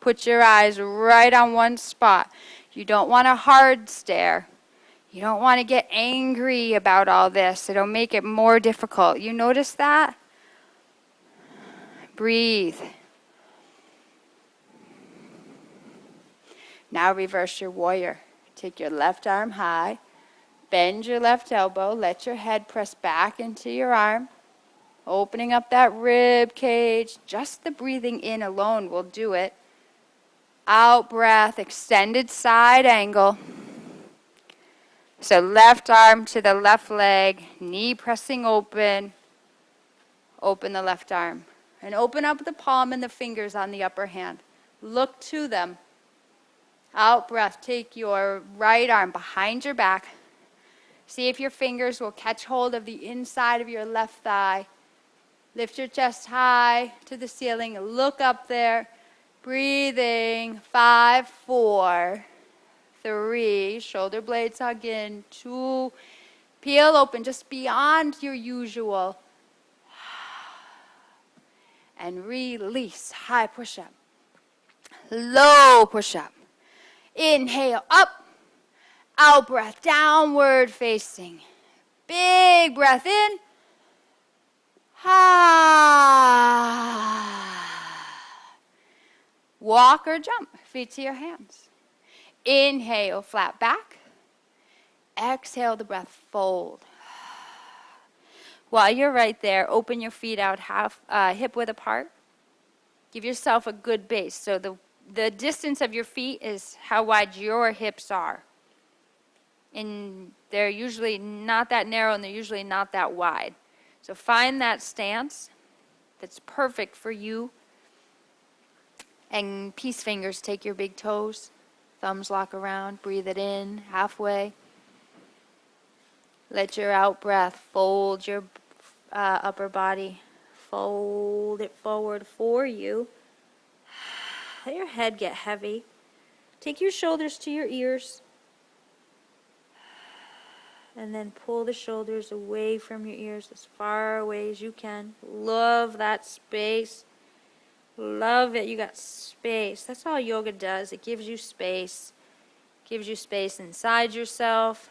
Put your eyes right on one spot. You don't want a hard stare. You don't want to get angry about all this. It'll make it more difficult. You notice that? Breathe. Now reverse your warrior. Take your left arm high. Bend your left elbow. Let your head press back into your arm. Opening up that rib cage. Just the breathing in alone will do it. Out breath, extended side angle. So left arm to the left leg, knee pressing open. Open the left arm. And open up the palm and the fingers on the upper hand. Look to them. Out breath, take your right arm behind your back. See if your fingers will catch hold of the inside of your left thigh. Lift your chest high to the ceiling. Look up there. Breathing. 5, 4, 3. Shoulder blades hug in. 2. Peel open just beyond your usual. And release. High push-up. Low push-up. Inhale up. Out breath. Downward facing. Big breath in. Walk or jump. Feet to your hands. Inhale, flat back. Exhale the breath, fold. While you're right there, open your feet out hip width apart. Give yourself a good base. So the distance of your feet is how wide your hips are. And they're usually not that narrow and they're usually not that wide. So find that stance that's perfect for you. And peace fingers, take your big toes. Thumbs lock around. Breathe it in halfway. Let your out breath fold your upper body. Fold it forward for you. Let your head get heavy. Take your shoulders to your ears. And then pull the shoulders away from your ears as far away as you can. Love that space. Love it. You got space. That's all yoga does. It gives you space. Gives you space inside yourself.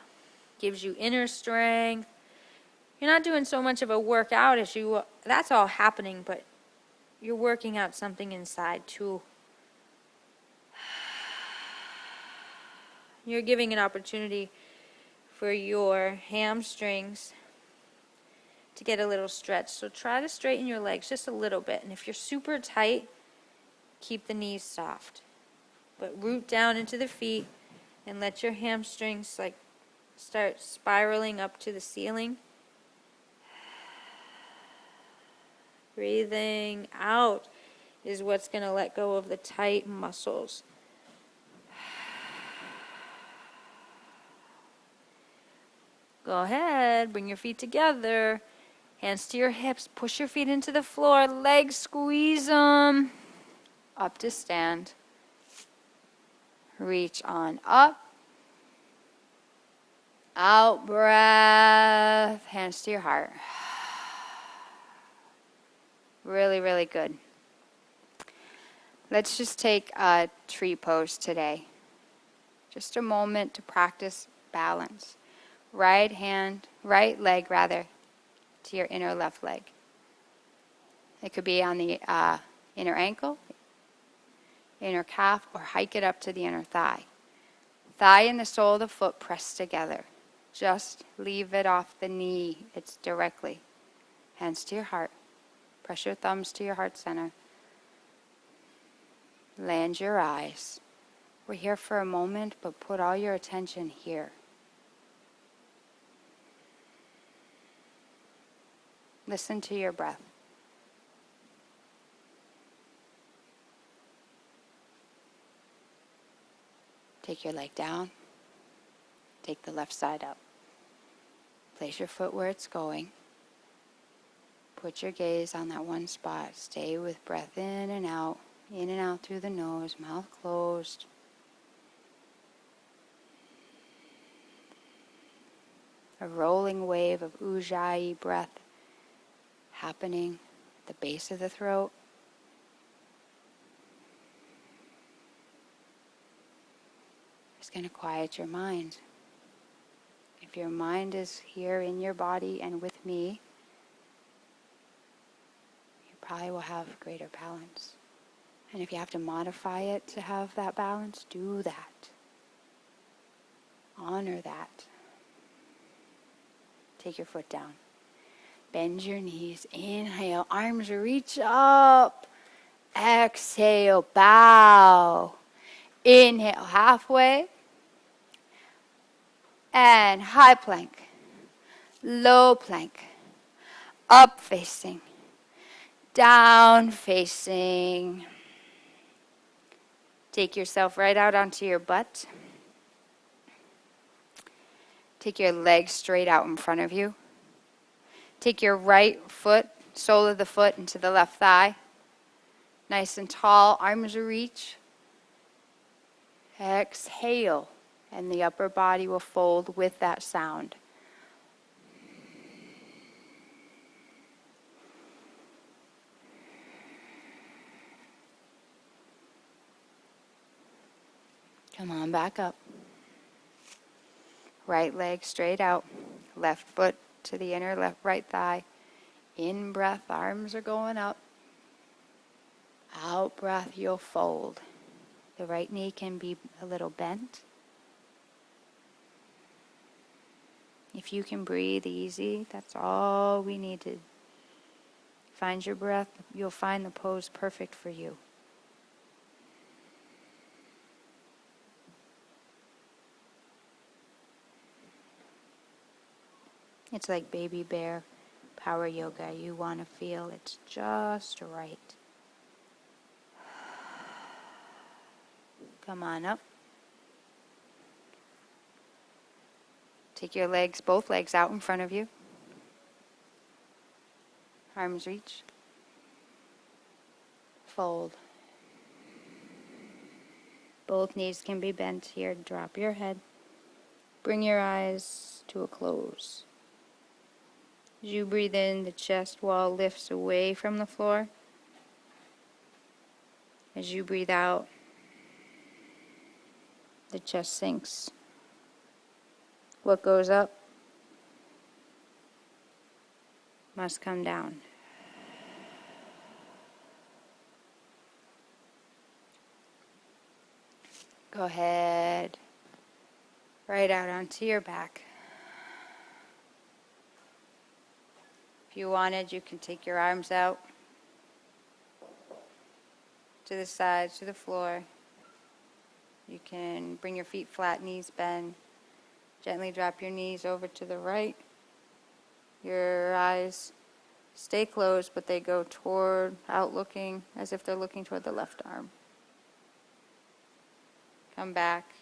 Gives you inner strength. You're not doing so much of a workout as you... That's all happening, but you're working out something inside too. You're giving an opportunity for your hamstrings to get a little stretch. So try to straighten your legs just a little bit. And if you're super tight, keep the knees soft. But root down into the feet and let your hamstrings start spiraling up to the ceiling. Breathing out is what's going to let go of the tight muscles. Go ahead, bring your feet together. Hands to your hips, push your feet into the floor, legs squeeze them. Up to stand. Reach on up. Out breath, hands to your heart. Really, really good. Let's just take a tree pose today. Just a moment to practice balance. Right leg to your inner left leg. It could be on the inner ankle, inner calf, or hike it up to the inner thigh. Thigh and the sole of the foot pressed together. Just leave it off the knee. It's directly. Hands to your heart. Press your thumbs to your heart center. Land your eyes. We're here for a moment, but put all your attention here. Listen to your breath. Take your leg down. Take the left side up. Place your foot where it's going. Put your gaze on that one spot. Stay with breath in and out through the nose, mouth closed. A rolling wave of ujjayi breath happening at the base of the throat. It's going to quiet your mind. If your mind is here in your body and with me, you probably will have greater balance. And if you have to modify it to have that balance, do that. Honor that. Take your foot down. Bend your knees. Inhale. Arms reach up. Exhale. Bow. Inhale. Halfway. And high plank. Low plank. Up facing. Down facing. Take yourself right out onto your butt. Take your legs straight out in front of you. Take your right foot, sole of the foot, into the left thigh. Nice and tall, arms reach. Exhale, and the upper body will fold with that sound. Come on, back up. Right leg straight out. Left foot to the inner left right thigh. In breath, arms are going up. Out breath, you'll fold. The right knee can be a little bent. If you can breathe easy, that's all we need to find your breath. You'll find the pose perfect for you. It's like baby bear power yoga. You want to feel it's just right. Come on up. Take your legs, both legs out in front of you. Arms reach. Fold. Both knees can be bent here. Drop your head. Bring your eyes to a close. As you breathe in, the chest wall lifts away from the floor. As you breathe out, the chest sinks. What goes up must come down. Go ahead, right out onto your back. If you wanted, you can take your arms out to the sides, to the floor. You can bring your feet flat, knees bend. Gently drop your knees over to the right. Your eyes stay closed, but they go out looking as if they're looking toward the left arm. Come back.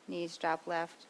Knees drop left.